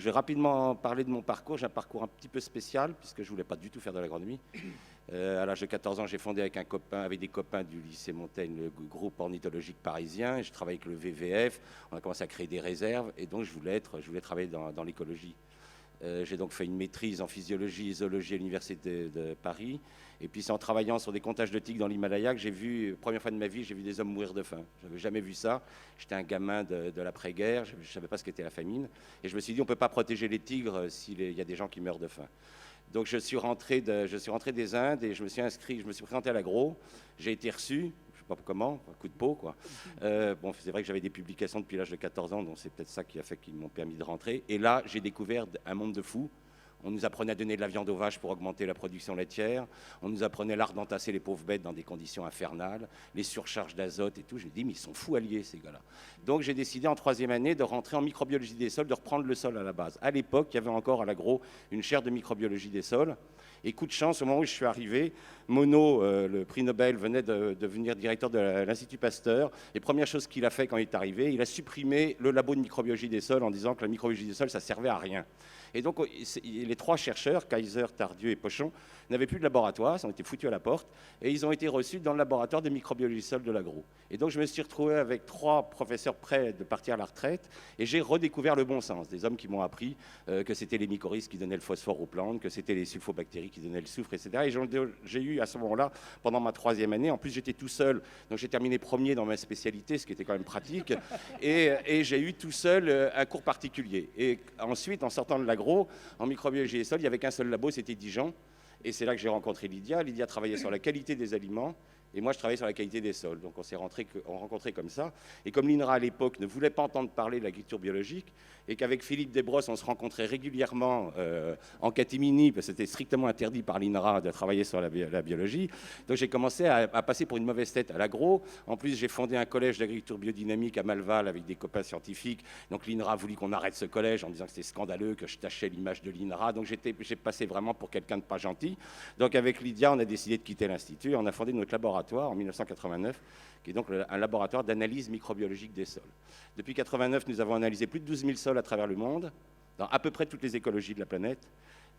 Je vais rapidement parler de mon parcours. J'ai un parcours un petit peu spécial puisque je ne voulais pas du tout faire de l'agronomie. À l'âge de 14 ans, j'ai fondé avec des copains du lycée Montaigne le groupe ornithologique parisien. Je travaillais avec le WWF. On a commencé à créer des réserves et donc je voulais travailler dans l'écologie. J'ai donc fait une maîtrise en physiologie et zoologie à l'université de Paris. Et puis c'est en travaillant sur des comptages de tigres dans l'Himalaya que j'ai vu, première fois de ma vie, j'ai vu des hommes mourir de faim. Je n'avais jamais vu ça. J'étais un gamin de l'après-guerre, je ne savais pas ce qu'était la famine. Et je me suis dit, on ne peut pas protéger les tigres s'il y a des gens qui meurent de faim. Donc je suis rentré des Indes et je me suis présenté à l'agro. J'ai été reçu, je ne sais pas comment, un coup de peau quoi. Bon, c'est vrai que j'avais des publications depuis l'âge de 14 ans, donc c'est peut-être ça qui a fait qu'ils m'ont permis de rentrer. Et là, j'ai découvert un monde de fous. On nous apprenait à donner de la viande aux vaches pour augmenter la production laitière. On nous apprenait l'art d'entasser les pauvres bêtes dans des conditions infernales, les surcharges d'azote et tout. Je me dis, mais ils sont fous alliés, ces gars-là. Donc j'ai décidé en troisième année de rentrer en microbiologie des sols, de reprendre le sol à la base. À l'époque, il y avait encore à l'agro une chaire de microbiologie des sols. Et coup de chance, au moment où je suis arrivé, Monod, le prix Nobel, venait de devenir directeur de l'Institut Pasteur. Et première chose qu'il a fait quand il est arrivé, il a supprimé le labo de microbiologie des sols en disant que la microbiologie des sols, ça servait à rien. Et donc, les trois chercheurs, Kaiser, Tardieu et Pochon, n'avaient plus de laboratoire, ils ont été foutus à la porte, et ils ont été reçus dans le laboratoire de microbiologie des sols de l'agro. Et donc, je me suis retrouvé avec trois professeurs prêts de partir à la retraite, et j'ai redécouvert le bon sens, des hommes qui m'ont appris que c'était les mycorhizes qui donnaient le phosphore aux plantes, que c'était les sulfobactéries qui donnaient le soufre, etc. Et j'ai eu à ce moment-là, pendant ma troisième année, en plus j'étais tout seul, donc j'ai terminé premier dans ma spécialité, ce qui était quand même pratique, et j'ai eu tout seul un cours particulier. Et ensuite, en sortant de l'agro, en microbiologie des sols, il n'y avait qu'un seul labo, c'était Dijon. Et c'est là que j'ai rencontré Lydia. Lydia travaillait sur la qualité des aliments. Et moi, je travaillais sur la qualité des sols. Donc, on s'est rencontrés comme ça. Et comme l'INRA, à l'époque, ne voulait pas entendre parler de l'agriculture biologique, et qu'avec Philippe Desbrosses, on se rencontrait régulièrement en catimini, parce que c'était strictement interdit par l'INRA de travailler sur la biologie. Donc, j'ai commencé à passer pour une mauvaise tête à l'agro. En plus, j'ai fondé un collège d'agriculture biodynamique à Malval avec des copains scientifiques. Donc, l'INRA a voulu qu'on arrête ce collège en disant que c'était scandaleux, que je tachais l'image de l'INRA. Donc, j'ai passé vraiment pour quelqu'un de pas gentil. Donc, avec Lydia, on a décidé de quitter l'Institut. On a fondé notre laboratoire en 1989, qui est donc un laboratoire d'analyse microbiologique des sols. Depuis 1989, nous avons analysé plus de 12 000 sols à travers le monde, dans à peu près toutes les écologies de la planète.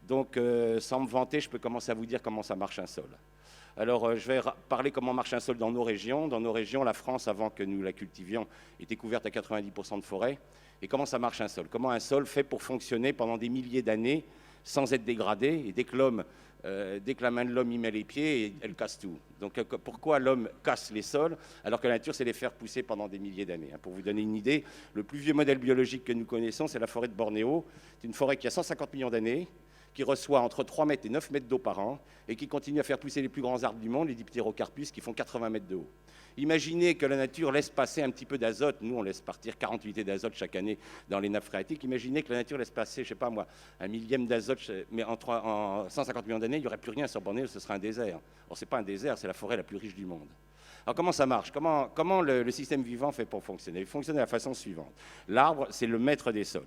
Donc, sans me vanter, je peux commencer à vous dire comment ça marche un sol. Alors, je vais parler comment marche un sol dans nos régions. Dans nos régions, la France, avant que nous la cultivions, était couverte à 90% de forêt. Et comment ça marche un sol? Comment un sol fait pour fonctionner pendant des milliers d'années sans être dégradé? Et dès que la main de l'homme y met les pieds, elle casse tout. Donc pourquoi l'homme casse les sols alors que la nature sait les faire pousser pendant des milliers d'années? Pour vous donner une idée, le plus vieux modèle biologique que nous connaissons, c'est la forêt de Bornéo. C'est une forêt qui a 150 millions d'années, qui reçoit entre 3 mètres et 9 mètres d'eau par an et qui continue à faire pousser les plus grands arbres du monde, les Dipterocarpus, qui font 80 mètres de haut. Imaginez que la nature laisse passer un petit peu d'azote. Nous, on laisse partir 40 unités d'azote chaque année dans les nappes phréatiques. Imaginez que la nature laisse passer, je ne sais pas moi, un millième d'azote, mais en 150 millions d'années, il n'y aurait plus rien sur Bornéo, ce serait un désert. Or, ce n'est pas un désert, c'est la forêt la plus riche du monde. Alors, comment ça marche? Comment le système vivant fait pour fonctionner? Il fonctionne de la façon suivante. L'arbre, c'est le maître des sols.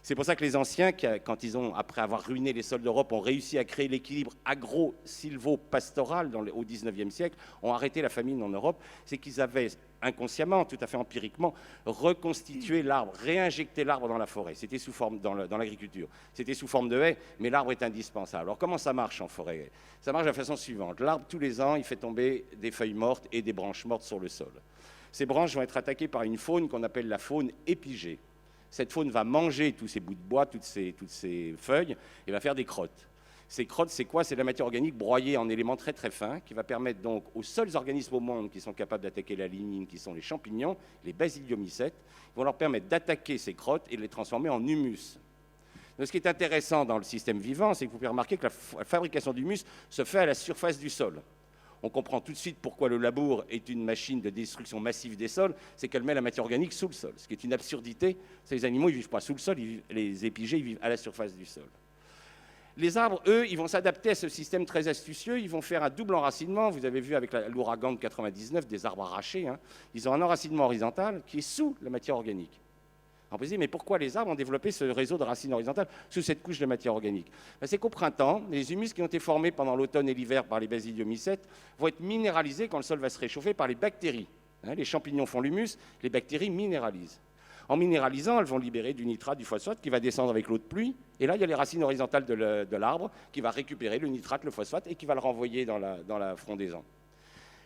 C'est pour ça que les anciens, quand ils ont, après avoir ruiné les sols d'Europe, ont réussi à créer l'équilibre agro-silvo-pastoral au XIXe siècle, ont arrêté la famine en Europe, c'est qu'ils avaient inconsciemment, tout à fait empiriquement, reconstitué l'arbre, réinjecté l'arbre dans la forêt. C'était sous forme, dans l'agriculture, c'était sous forme de haie, mais l'arbre est indispensable. Alors comment ça marche en forêt? Ça marche de la façon suivante. L'arbre, tous les ans, il fait tomber des feuilles mortes et des branches mortes sur le sol. Ces branches vont être attaquées par une faune qu'on appelle la faune épigée. Cette faune va manger tous ces bouts de bois, toutes ces feuilles, et va faire des crottes. Ces crottes, c'est quoi? C'est de la matière organique broyée en éléments très très fins, qui va permettre donc aux seuls organismes au monde qui sont capables d'attaquer la lignine, qui sont les champignons, les basidiomycètes, vont leur permettre d'attaquer ces crottes et de les transformer en humus. Donc, ce qui est intéressant dans le système vivant, c'est que vous pouvez remarquer que la fabrication d'humus se fait à la surface du sol. On comprend tout de suite pourquoi le labour est une machine de destruction massive des sols, c'est qu'elle met la matière organique sous le sol, ce qui est une absurdité. Les animaux, ils ne vivent pas sous le sol, les épigés, ils vivent à la surface du sol. Les arbres, eux, ils vont s'adapter à ce système très astucieux, ils vont faire un double enracinement. Vous avez vu avec l'ouragan de 99, des arbres arrachés, ils ont un enracinement horizontal qui est sous la matière organique. On peut se dire, mais pourquoi les arbres ont développé ce réseau de racines horizontales sous cette couche de matière organique? C'est qu'au printemps, les humus qui ont été formés pendant l'automne et l'hiver par les basidiomycètes vont être minéralisés quand le sol va se réchauffer par les bactéries. Les champignons font l'humus, les bactéries minéralisent. En minéralisant, elles vont libérer du nitrate, du phosphate qui va descendre avec l'eau de pluie. Et là, il y a les racines horizontales de l'arbre qui va récupérer le nitrate, le phosphate et qui va le renvoyer dans la frondaison.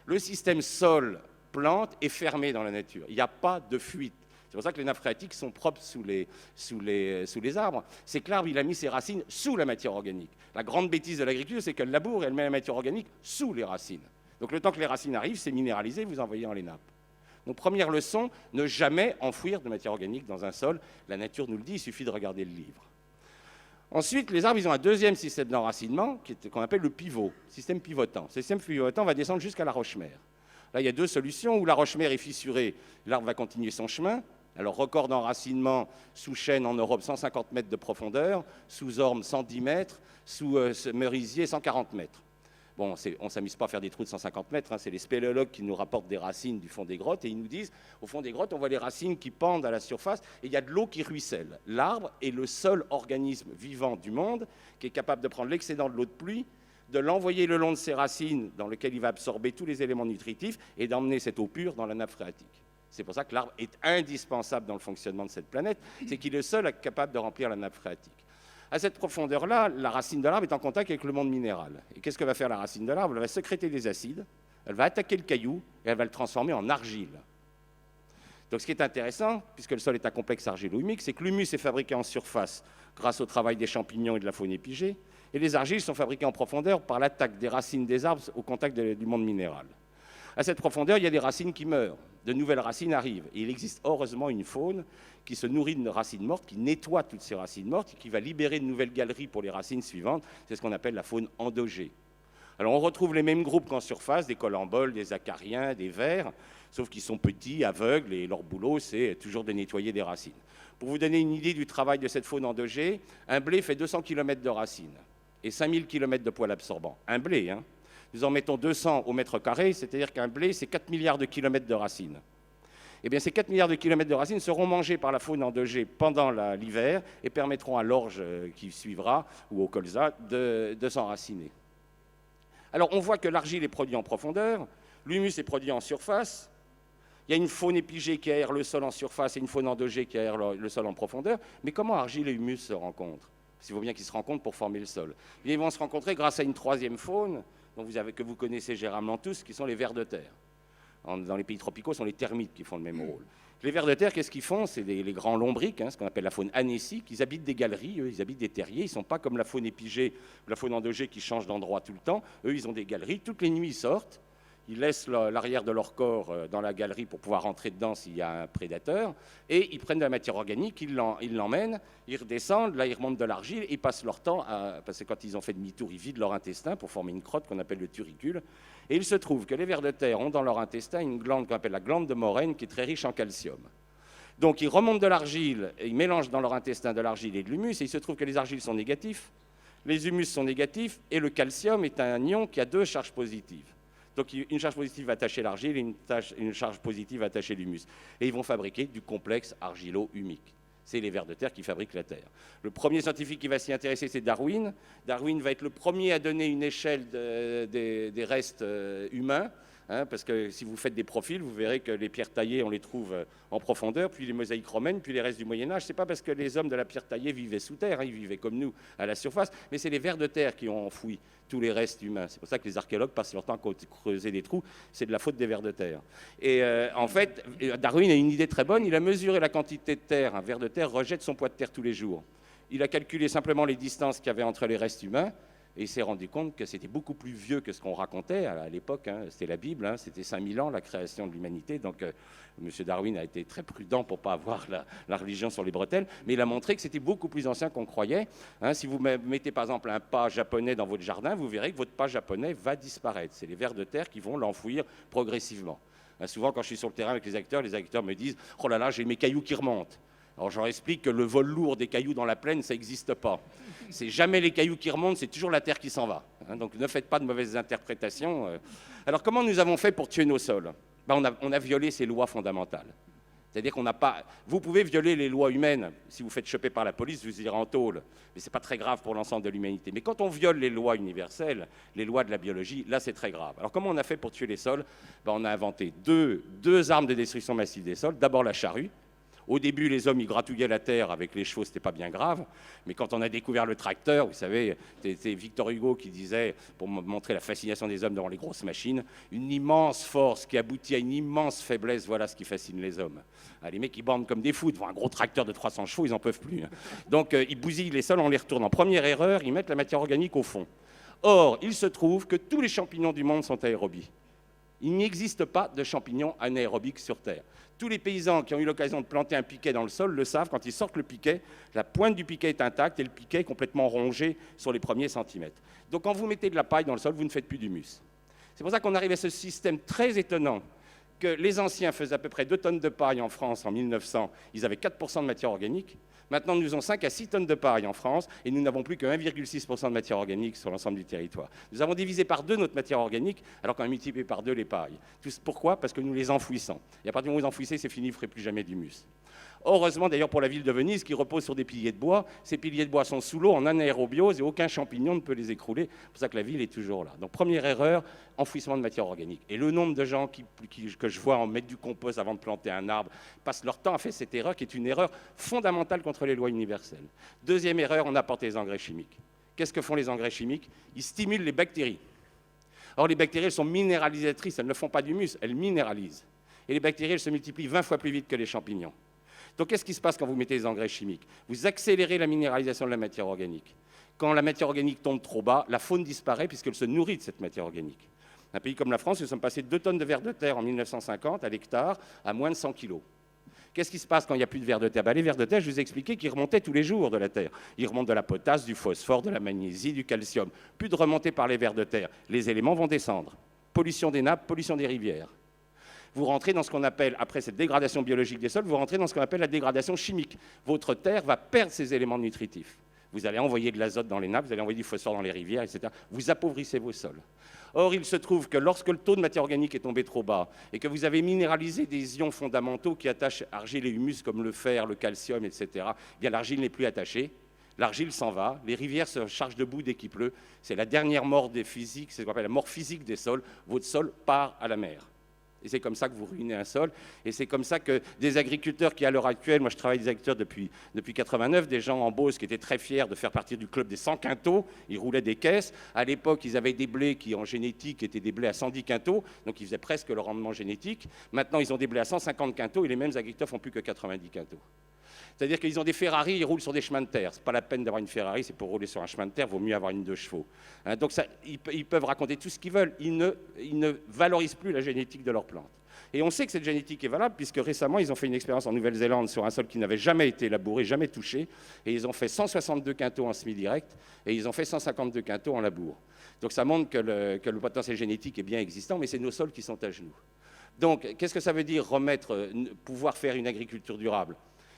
Le système sol-plante est fermé dans la nature. Il n'y a pas de fuite. C'est pour ça que les nappes phréatiques sont propres sous les arbres. C'est que l'arbre, il a mis ses racines sous la matière organique. La grande bêtise de l'agriculture, c'est qu'elle laboure et elle met la matière organique sous les racines. Donc le temps que les racines arrivent, c'est minéralisé, vous envoyez dans les nappes. Donc première leçon, ne jamais enfouir de matière organique dans un sol. La nature nous le dit, il suffit de regarder le livre. Ensuite, les arbres, ils ont un deuxième système d'enracinement qu'on appelle le pivot, système pivotant. Ce système pivotant va descendre jusqu'à la roche-mère. Là, il y a deux solutions. Où la roche-mère est fissurée, l'arbre va continuer son chemin. Alors, record d'enracinement sous chêne en Europe, 150 mètres de profondeur, sous orme, 110 mètres, sous merisier, 140 mètres. Bon, on ne s'amuse pas à faire des trous de 150 mètres, hein, c'est les spéléologues qui nous rapportent des racines du fond des grottes et ils nous disent, au fond des grottes, on voit les racines qui pendent à la surface et il y a de l'eau qui ruisselle. L'arbre est le seul organisme vivant du monde qui est capable de prendre l'excédent de l'eau de pluie, de l'envoyer le long de ses racines dans lequel il va absorber tous les éléments nutritifs et d'emmener cette eau pure dans la nappe phréatique. C'est pour ça que l'arbre est indispensable dans le fonctionnement de cette planète, c'est qu'il est le seul capable de remplir la nappe phréatique. À cette profondeur-là, la racine de l'arbre est en contact avec le monde minéral. Et qu'est-ce que va faire la racine de l'arbre? Elle va sécréter des acides, elle va attaquer le caillou et elle va le transformer en argile. Donc ce qui est intéressant, puisque le sol est un complexe argilo-humique, c'est que l'humus est fabriqué en surface grâce au travail des champignons et de la faune épigée, et les argiles sont fabriquées en profondeur par l'attaque des racines des arbres au contact du monde minéral. À cette profondeur, il y a des racines qui meurent, de nouvelles racines arrivent. Et il existe heureusement une faune qui se nourrit de racines mortes, qui nettoie toutes ces racines mortes, et qui va libérer de nouvelles galeries pour les racines suivantes. C'est ce qu'on appelle la faune endogée. Alors on retrouve les mêmes groupes qu'en surface, des colamboles, des acariens, des vers, sauf qu'ils sont petits, aveugles, et leur boulot, c'est toujours de nettoyer des racines. Pour vous donner une idée du travail de cette faune endogée, un blé fait 200 km de racines et 5000 km de poils absorbants. Un blé, hein. Nous en mettons 200 au mètre carré, c'est-à-dire qu'un blé, c'est 4 milliards de kilomètres de racines. Eh bien, ces 4 milliards de kilomètres de racines seront mangés par la faune endogée pendant l'hiver et permettront à l'orge qui suivra, ou au colza, de s'enraciner. Alors, on voit que l'argile est produite en profondeur, l'humus est produit en surface, il y a une faune épigée qui aère le sol en surface et une faune endogée qui aère le sol en profondeur, mais comment argile et humus se rencontrent? Il faut bien qu'ils se rencontrent pour former le sol. Ils vont se rencontrer grâce à une troisième faune, que vous connaissez généralement tous, qui sont les vers de terre. Dans les pays tropicaux, ce sont les termites qui font le même rôle. Les vers de terre, qu'est-ce qu'ils font? C'est les grands lombriques, hein, ce qu'on appelle la faune anécique. Ils habitent des galeries, eux, ils habitent des terriers. Ils ne sont pas comme la faune épigée ou la faune endogée qui change d'endroit tout le temps. Eux, ils ont des galeries. Toutes les nuits, ils sortent. Ils laissent l'arrière de leur corps dans la galerie pour pouvoir rentrer dedans s'il y a un prédateur. Et ils prennent de la matière organique, ils l'emmènent, ils redescendent, là ils remontent de l'argile, ils passent leur temps, parce que quand ils ont fait demi-tour, ils vident leur intestin pour former une crotte qu'on appelle le turricule. Et il se trouve que les vers de terre ont dans leur intestin une glande qu'on appelle la glande de Morène qui est très riche en calcium. Donc ils remontent de l'argile, et ils mélangent dans leur intestin de l'argile et de l'humus, et il se trouve que les argiles sont négatifs, les humus sont négatifs, et le calcium est un ion qui a deux charges positives. Donc une charge positive va attacher l'argile et une charge positive va attacher l'humus. Et ils vont fabriquer du complexe argilo-humique. C'est les vers de terre qui fabriquent la Terre. Le premier scientifique qui va s'y intéresser, c'est Darwin. Darwin va être le premier à donner une échelle des restes humains. Hein, parce que si vous faites des profils, vous verrez que les pierres taillées, on les trouve en profondeur, puis les mosaïques romaines, puis les restes du Moyen-Âge. Ce n'est pas parce que les hommes de la pierre taillée vivaient sous terre, hein, ils vivaient comme nous à la surface, mais c'est les vers de terre qui ont enfoui tous les restes humains. C'est pour ça que les archéologues passent leur temps à creuser des trous, c'est de la faute des vers de terre. Et en fait, Darwin a une idée très bonne, il a mesuré la quantité de terre. Un ver de terre rejette son poids de terre tous les jours. Il a calculé simplement les distances qu'il y avait entre les restes humains, et il s'est rendu compte que c'était beaucoup plus vieux que ce qu'on racontait à l'époque. Hein, c'était la Bible, hein, c'était 5000 ans, la création de l'humanité. Donc, M. Darwin a été très prudent pour ne pas avoir la religion sur les bretelles. Mais il a montré que c'était beaucoup plus ancien qu'on croyait. Hein, si vous mettez par exemple un pas japonais dans votre jardin, vous verrez que votre pas japonais va disparaître. C'est les vers de terre qui vont l'enfouir progressivement. Hein, souvent, quand je suis sur le terrain avec les agriculteurs me disent « Oh là là, j'ai mes cailloux qui remontent ». Alors je leur explique que le vol lourd des cailloux dans la plaine, ça n'existe pas. C'est jamais les cailloux qui remontent, c'est toujours la terre qui s'en va. Hein, donc ne faites pas de mauvaises interprétations. Alors comment nous avons fait pour tuer nos sols? On a violé ces lois fondamentales. C'est-à-dire qu'on n'a pas... Vous pouvez violer les lois humaines. Si vous faites choper par la police, vous irez en tôle. Mais ce n'est pas très grave pour l'ensemble de l'humanité. Mais quand on viole les lois universelles, les lois de la biologie, là c'est très grave. Alors comment on a fait pour tuer les sols? On a inventé deux armes de destruction massive des sols. D'abord la charrue. Au début, les hommes, ils gratouillaient la terre avec les chevaux, c'était pas bien grave. Mais quand on a découvert le tracteur, vous savez, c'était Victor Hugo qui disait, pour montrer la fascination des hommes devant les grosses machines, une immense force qui aboutit à une immense faiblesse, voilà ce qui fascine les hommes. Ah, les mecs, ils bandent comme des fous devant un gros tracteur de 300 chevaux, ils n'en peuvent plus. Donc, ils bousillent les sols en les retournant. Première erreur, ils mettent la matière organique au fond. Or, il se trouve que tous les champignons du monde sont aérobies. Il n'existe pas de champignons anaérobiques sur Terre. Tous les paysans qui ont eu l'occasion de planter un piquet dans le sol le savent, quand ils sortent le piquet, la pointe du piquet est intacte et le piquet est complètement rongé sur les premiers centimètres. Donc quand vous mettez de la paille dans le sol, vous ne faites plus d'humus. C'est pour ça qu'on arrive à ce système très étonnant que les anciens faisaient à peu près 2 tonnes de paille en France en 1900, ils avaient 4% de matière organique. Maintenant, nous avons 5 à 6 tonnes de paille en France et nous n'avons plus que 1,6% de matière organique sur l'ensemble du territoire. Nous avons divisé par 2 notre matière organique alors qu'on a multiplié par 2 les pailles. Pourquoi? Parce que nous les enfouissons. Et à partir du moment où vous enfouissez, c'est fini, vous ne ferez plus jamais d'humus. Heureusement d'ailleurs pour la ville de Venise qui repose sur des piliers de bois. Ces piliers de bois sont sous l'eau en anaérobiose et aucun champignon ne peut les écrouler. C'est pour ça que la ville est toujours là. Donc première erreur, enfouissement de matière organique. Et le nombre de gens que je vois en mettre du compost avant de planter un arbre passent leur temps à faire cette erreur qui est une erreur fondamentale contre les lois universelles. Deuxième erreur, on apporte les engrais chimiques. Qu'est-ce que font les engrais chimiques? Ils stimulent les bactéries. Or les bactéries elles sont minéralisatrices, elles ne font pas d'humus, elles minéralisent. Et les bactéries elles se multiplient 20 fois plus vite que les champignons. Donc, qu'est-ce qui se passe quand vous mettez des engrais chimiques? Vous accélérez la minéralisation de la matière organique. Quand la matière organique tombe trop bas, la faune disparaît puisqu'elle se nourrit de cette matière organique. Un pays comme la France, nous sommes passés de 2 tonnes de vers de terre en 1950 à l'hectare à moins de 100 kilos. Qu'est-ce qui se passe quand il n'y a plus de vers de terre? Les vers de terre, je vous ai expliqué qu'ils remontaient tous les jours de la terre. Ils remontent de la potasse, du phosphore, de la magnésie, du calcium. Plus de remontée par les vers de terre. Les éléments vont descendre. Pollution des nappes, pollution des rivières. Vous rentrez dans ce qu'on appelle, après cette dégradation biologique des sols, vous rentrez dans ce qu'on appelle la dégradation chimique. Votre terre va perdre ses éléments nutritifs. Vous allez envoyer de l'azote dans les nappes, vous allez envoyer du phosphore dans les rivières, etc. Vous appauvrissez vos sols. Or, il se trouve que lorsque le taux de matière organique est tombé trop bas et que vous avez minéralisé des ions fondamentaux qui attachent argile et humus comme le fer, le calcium, etc., eh bien l'argile n'est plus attachée. L'argile s'en va, les rivières se chargent de boue dès qu'il pleut. C'est la dernière mort des physiques, c'est ce qu'on appelle la mort physique des sols. Votre sol part à la mer. Et c'est comme ça que vous ruinez un sol. Et c'est comme ça que des agriculteurs qui, à l'heure actuelle, moi je travaille avec des agriculteurs depuis 89, des gens en Beauce qui étaient très fiers de faire partie du club des 100 quintaux, ils roulaient des caisses. À l'époque, ils avaient des blés qui, en génétique, étaient des blés à 110 quintaux, donc ils faisaient presque le rendement génétique. Maintenant, ils ont des blés à 150 quintaux et les mêmes agriculteurs font plus que 90 quintaux. C'est-à-dire qu'ils ont des Ferrari, ils roulent sur des chemins de terre. Ce n'est pas la peine d'avoir une Ferrari, c'est pour rouler sur un chemin de terre, il vaut mieux avoir une 2 chevaux. Hein, donc ça, ils peuvent raconter tout ce qu'ils veulent, ils ne valorisent plus la génétique de leurs plantes. Et on sait que cette génétique est valable, puisque récemment, ils ont fait une expérience en Nouvelle-Zélande sur un sol qui n'avait jamais été labouré, jamais touché, et ils ont fait 162 quintaux en semi-direct, et ils ont fait 152 quintaux en labour. Donc ça montre que le potentiel génétique est bien existant, mais c'est nos sols qui sont à genoux. Donc, qu'est-ce que ça veut dire pouvoir faire une agriculture durable?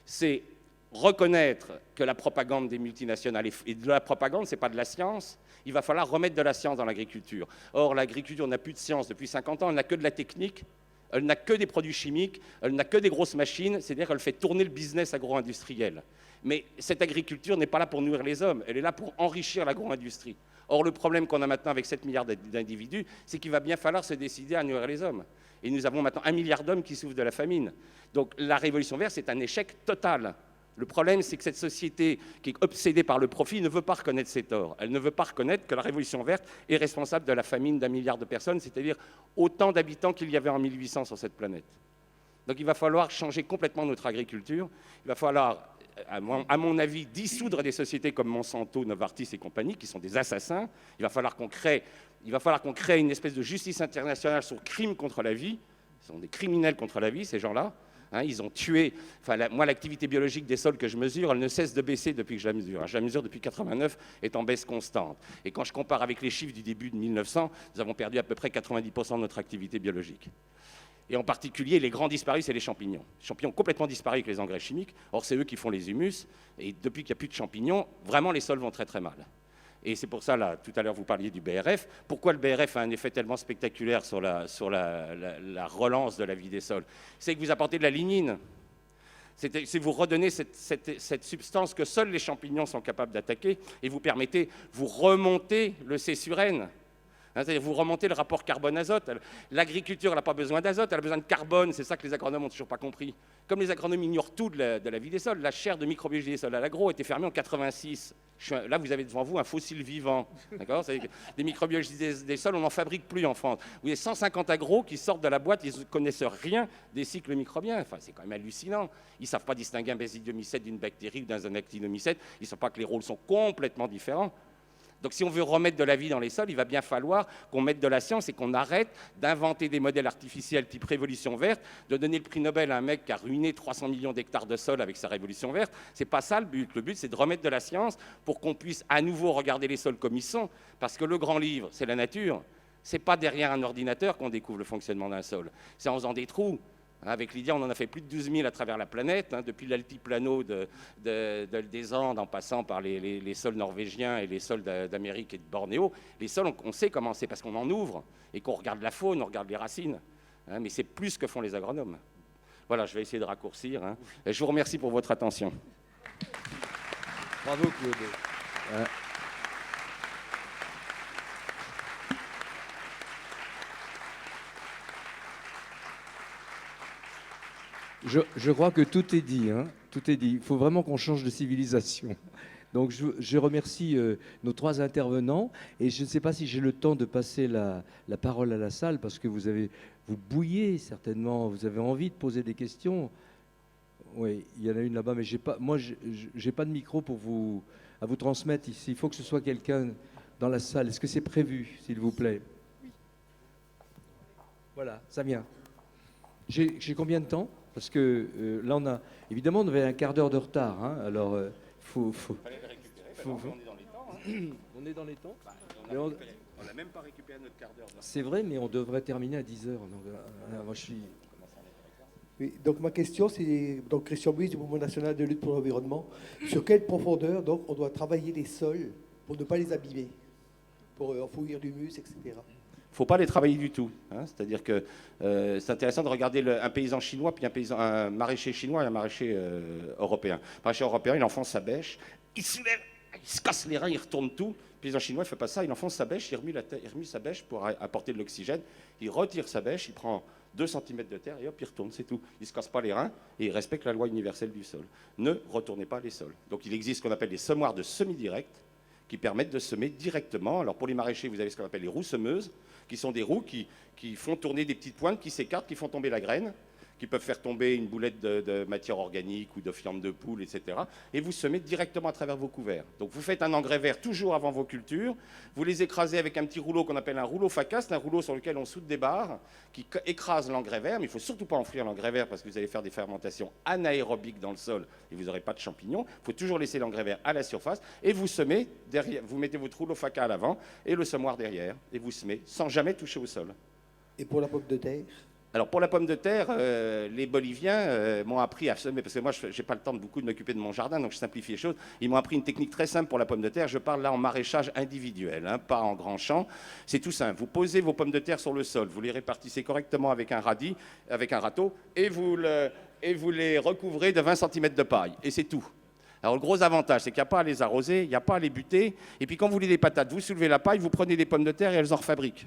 C'est reconnaître que la propagande des multinationales, et de la propagande, ce n'est pas de la science, il va falloir remettre de la science dans l'agriculture. Or, l'agriculture n'a plus de science depuis 50 ans, elle n'a que de la technique, elle n'a que des produits chimiques, elle n'a que des grosses machines, c'est-à-dire qu'elle fait tourner le business agro-industriel. Mais cette agriculture n'est pas là pour nourrir les hommes, elle est là pour enrichir l'agro-industrie. Or, le problème qu'on a maintenant avec 7 milliards d'individus, c'est qu'il va bien falloir se décider à nourrir les hommes. Et nous avons maintenant 1 milliard d'hommes qui souffrent de la famine. Donc la révolution verte, c'est un échec total. Le problème, c'est que cette société qui est obsédée par le profit ne veut pas reconnaître ses torts. Elle ne veut pas reconnaître que la révolution verte est responsable de la famine d'1 milliard de personnes, c'est-à-dire autant d'habitants qu'il y avait en 1800 sur cette planète. Donc il va falloir changer complètement notre agriculture. Il va falloir, à mon avis, dissoudre des sociétés comme Monsanto, Novartis et compagnie, qui sont des assassins. Il va falloir qu'on crée une espèce de justice internationale sur le crime contre la vie. Ce sont des criminels contre la vie, ces gens-là. Hein, ils ont tué... moi, l'activité biologique des sols que je mesure, elle ne cesse de baisser depuis que je la mesure. Je la mesure depuis 89, est en baisse constante. Et quand je compare avec les chiffres du début de 1900, nous avons perdu à peu près 90% de notre activité biologique. Et en particulier, les grands disparus, c'est les champignons. Les champignons ont complètement disparu avec les engrais chimiques. Or, c'est eux qui font les humus. Et depuis qu'il n'y a plus de champignons, vraiment, les sols vont très très mal. Et c'est pour ça, là, tout à l'heure, vous parliez du BRF. Pourquoi le BRF a un effet tellement spectaculaire sur la relance de la vie des sols? C'est que vous apportez de la lignine. C'est vous redonnez cette substance que seuls les champignons sont capables d'attaquer et vous remontez le C sur N. C'est-à-dire vous remontez le rapport carbone-azote. L'agriculture n'a pas besoin d'azote, elle a besoin de carbone. C'est ça que les agronomes n'ont toujours pas compris. Comme les agronomes ignorent tout de la vie des sols, la chaire de microbiologie des sols à l'agro a été fermée en 86. Là, vous avez devant vous un fossile vivant. D'accord ? Des microbiologistes des sols, on n'en fabrique plus en France. Vous avez 150 agros qui sortent de la boîte, ils ne connaissent rien des cycles microbiens. Enfin, c'est quand même hallucinant. Ils ne savent pas distinguer un basidiomycète d'une bactérie ou d'un actinomycète. Ils ne savent pas que les rôles sont complètement différents. Donc si on veut remettre de la vie dans les sols, il va bien falloir qu'on mette de la science et qu'on arrête d'inventer des modèles artificiels type révolution verte, de donner le prix Nobel à un mec qui a ruiné 300 millions d'hectares de sol avec sa révolution verte. C'est pas ça le but. Le but, c'est de remettre de la science pour qu'on puisse à nouveau regarder les sols comme ils sont. Parce que le grand livre, c'est la nature. C'est pas derrière un ordinateur qu'on découvre le fonctionnement d'un sol. C'est en faisant des trous. Avec Lydia, on en a fait plus de 12 000 à travers la planète, depuis l'altiplano des Andes, en passant par les sols norvégiens et les sols d'Amérique et de Bornéo. Les sols, on sait comment c'est, parce qu'on en ouvre, et qu'on regarde la faune, on regarde les racines. Mais c'est plus ce que font les agronomes. Voilà, je vais essayer de raccourcir. Et je vous remercie pour votre attention. Bravo, Claude. Je crois que tout est dit, hein. Tout est dit. Il faut vraiment qu'on change de civilisation. Donc je remercie nos 3 intervenants et je ne sais pas si j'ai le temps de passer la parole à la salle parce que vous bouillez certainement, vous avez envie de poser des questions. Oui, il y en a une là-bas, mais moi j'ai pas de micro à vous transmettre ici. Il faut que ce soit quelqu'un dans la salle. Est-ce que c'est prévu, s'il vous plaît? Oui. Voilà, ça vient. J'ai combien de temps? Parce que là, évidemment, on avait un quart d'heure de retard. Hein, alors, faut... Fallait le récupérer, on est dans les temps. Hein. On est dans les temps. On n'a même pas récupéré notre quart d'heure. C'est vrai, mais on devrait terminer à 10 heures. Donc, moi, je suis... Oui, donc ma question, c'est donc Christian Buis du Mouvement national de lutte pour l'environnement. Sur quelle profondeur donc on doit travailler les sols pour ne pas les abîmer, pour enfouir l'humus, etc. Il ne faut pas les travailler du tout. C'est-à-dire que c'est intéressant de regarder un paysan chinois, puis un maraîcher chinois et un maraîcher européen. Le maraîcher européen, il enfonce sa bêche, il soulève, il se casse les reins, il retourne tout. Le paysan chinois, il ne fait pas ça, il enfonce sa bêche, il remue sa bêche pour apporter de l'oxygène, il retire sa bêche, il prend 2 cm de terre et hop, il retourne, c'est tout. Il ne se casse pas les reins et il respecte la loi universelle du sol. Ne retournez pas les sols. Donc il existe ce qu'on appelle les semoirs de semi-direct qui permettent de semer directement. Alors pour les maraîchers, vous avez ce qu'on appelle les roues semeuses, qui sont des roues qui font tourner des petites pointes, qui s'écartent, qui font tomber la graine, qui peuvent faire tomber une boulette de matière organique ou de fiente de poule, etc. Et vous semez directement à travers vos couverts. Donc vous faites un engrais vert toujours avant vos cultures, vous les écrasez avec un petit rouleau qu'on appelle un rouleau faca, c'est un rouleau sur lequel on soude des barres qui écrase l'engrais vert, mais il ne faut surtout pas enfouir l'engrais vert parce que vous allez faire des fermentations anaérobiques dans le sol et vous n'aurez pas de champignons. Il faut toujours laisser l'engrais vert à la surface et vous semez derrière, vous mettez votre rouleau faca à l'avant et le semoir derrière et vous semez sans jamais toucher au sol. Et pour la pomme de terre? Alors pour la pomme de terre, les Boliviens m'ont appris à semer, parce que moi je n'ai pas le temps de beaucoup de m'occuper de mon jardin, donc je simplifie les choses. Ils m'ont appris une technique très simple pour la pomme de terre. Je parle là en maraîchage individuel, pas en grand champ. C'est tout simple. Vous posez vos pommes de terre sur le sol, vous les répartissez correctement avec un radis, avec un râteau, et vous les recouvrez de 20 cm de paille. Et c'est tout. Alors le gros avantage, c'est qu'il n'y a pas à les arroser, il n'y a pas à les buter. Et puis quand vous voulez des patates, vous soulevez la paille, vous prenez des pommes de terre et elles en refabriquent.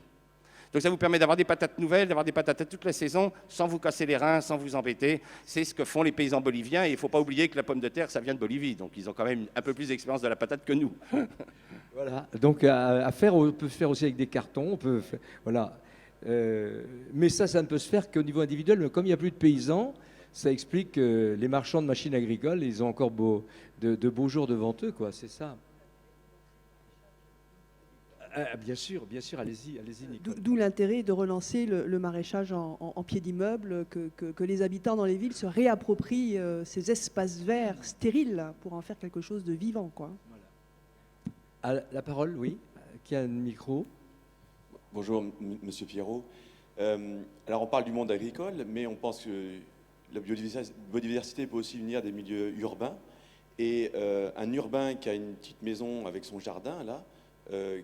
Donc ça vous permet d'avoir des patates nouvelles, d'avoir des patates à toute la saison, sans vous casser les reins, sans vous embêter. C'est ce que font les paysans boliviens. Et il ne faut pas oublier que la pomme de terre, ça vient de Bolivie. Donc ils ont quand même un peu plus d'expérience de la patate que nous. Voilà. Donc à faire, on peut se faire aussi avec des cartons. On peut faire, voilà. Mais ça ne peut se faire qu'au niveau individuel. Mais comme il n'y a plus de paysans, ça explique que les marchands de machines agricoles, ils ont encore de beaux jours devant eux, quoi. C'est ça. Bien sûr, allez-y, Nicole. D'où l'intérêt de relancer le maraîchage en pied d'immeuble, que les habitants dans les villes se réapproprient ces espaces verts stériles pour en faire quelque chose de vivant, quoi. Voilà. La parole, oui, qui a un micro. Bonjour, Monsieur Pierrot. Alors on parle du monde agricole, mais on pense que la biodiversité peut aussi venir des milieux urbains. Et un urbain qui a une petite maison avec son jardin, là,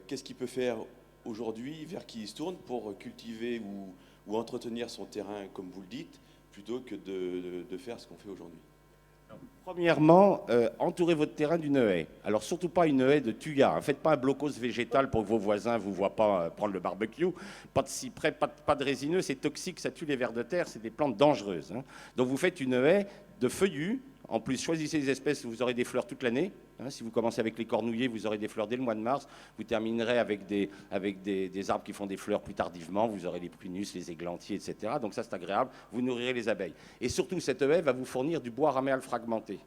qu'est-ce qu'il peut faire aujourd'hui, vers qui il se tourne pour cultiver ou entretenir son terrain, comme vous le dites, plutôt que de faire ce qu'on fait aujourd'hui? Premièrement, entourez votre terrain d'une haie. Alors surtout pas une haie de tuya. Hein. Faites pas un blocos végétal pour que vos voisins ne vous voient pas prendre le barbecue. Pas de cyprès, pas de résineux, c'est toxique, ça tue les vers de terre, c'est des plantes dangereuses. Hein. Donc vous faites une haie de feuillus. En plus, choisissez des espèces où vous aurez des fleurs toute l'année. Hein. Si vous commencez avec les cornouillers, vous aurez des fleurs dès le mois de mars. Vous terminerez avec des arbres qui font des fleurs plus tardivement. Vous aurez les prunus, les églantiers, etc. Donc ça, c'est agréable. Vous nourrirez les abeilles. Et surtout, cette haie va vous fournir du bois raméal fragmenté.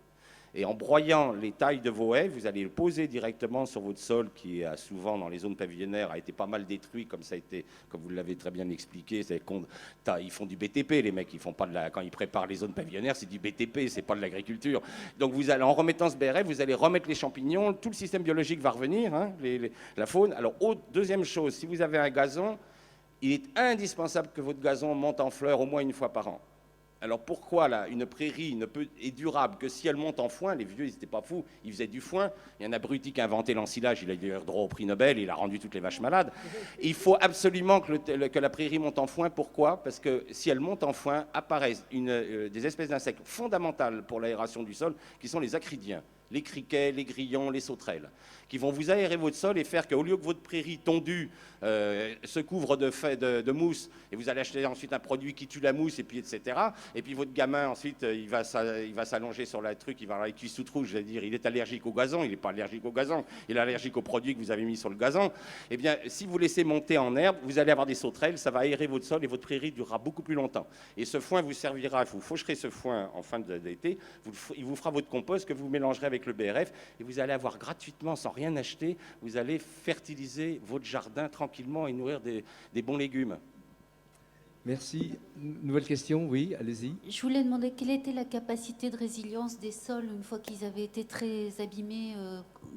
Et en broyant les tailles de vos haies, vous allez le poser directement sur votre sol qui, souvent, dans les zones pavillonnaires, a été pas mal détruit, comme ça a été, comme vous l'avez très bien expliqué. Ils font du BTP, les mecs. Ils font pas quand ils préparent les zones pavillonnaires, c'est du BTP, c'est pas de l'agriculture. Donc, vous allez, en remettant ce BRF, vous allez remettre les champignons. Tout le système biologique va revenir, hein, la faune. Alors, deuxième chose, si vous avez un gazon, il est indispensable que votre gazon monte en fleurs au moins une fois par an. Alors pourquoi là, une prairie est durable que si elle monte en foin? Les vieux, ils n'étaient pas fous, ils faisaient du foin. Il y a un abruti qui a inventé l'ensilage, il a eu droit au prix Nobel, il a rendu toutes les vaches malades. Et il faut absolument que la prairie monte en foin. Pourquoi? Parce que si elle monte en foin, apparaissent des espèces d'insectes fondamentales pour l'aération du sol, qui sont les acridiens. Les criquets, les grillons, les sauterelles, qui vont vous aérer votre sol et faire qu'au lieu que votre prairie tondue se couvre de mousse, et vous allez acheter ensuite un produit qui tue la mousse, et puis etc. Et puis votre gamin, ensuite, il va s'allonger sur la truc, il va avoir les cuisses toutes rouges, je veux dire, il est allergique au gazon, il n'est pas allergique au gazon, il est allergique aux produits que vous avez mis sur le gazon. Eh bien, si vous laissez monter en herbe, vous allez avoir des sauterelles, ça va aérer votre sol et votre prairie durera beaucoup plus longtemps. Et ce foin vous servira, vous faucherez ce foin en fin d'été, il vous fera votre compost que vous mélangerez avec le BRF, et vous allez avoir gratuitement, sans rien acheter, vous allez fertiliser votre jardin tranquillement et nourrir des bons légumes. Merci. Nouvelle question, oui, allez-y. Je voulais demander quelle était la capacité de résilience des sols une fois qu'ils avaient été très abîmés